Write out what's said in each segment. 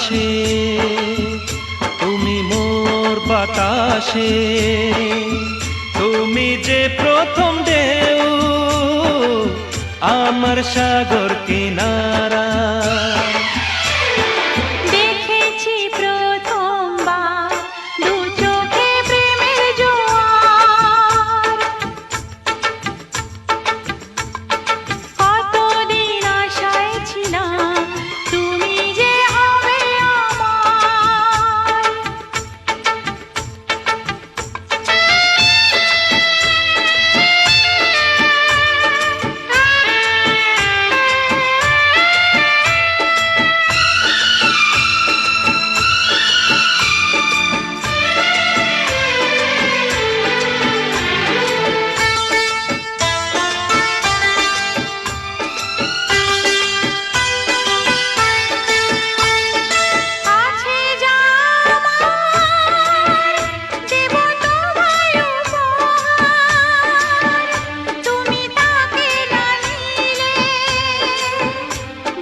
আকাশে, তুমি মোর বাতাসে, তুমি যে প্রথম ঢেউ আমার সাগর কিনারা। দেখেছি প্রথমবার দু চোখে প্রেমের জোয়ার, কতদিন আশায় ছিলাম তুমি যে হবে আমার। আছে যা আমার দেব তোমায় উপহার, তুমি তাকে না নিলে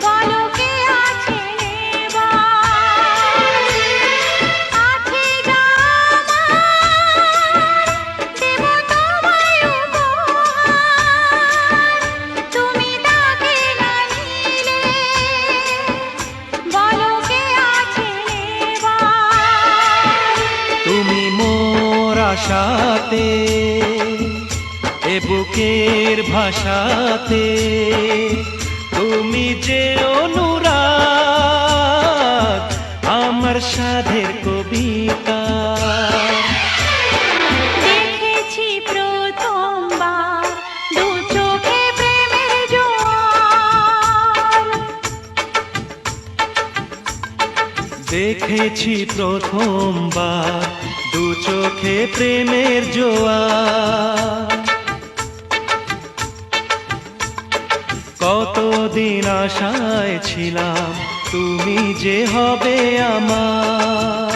বলো কে আছে নেবার। আছে যা আমার দেব তোমায় উপহার, তুমি তাকে না নিলে বলো কে আছে নেবার। তুমি মোর আশাতে, এ বুকের ভাষাতে, তুমি যে অনুরাগ আমার সাধের কবিতা। দেখেছি প্রথমবার দু চোখে প্রেমের জোয়ার, দেখেছি প্রথমবার দু চোখে প্রেমের জোয়ার। কতদিন আশায় ছিলাম তুমি যে হবে আমার।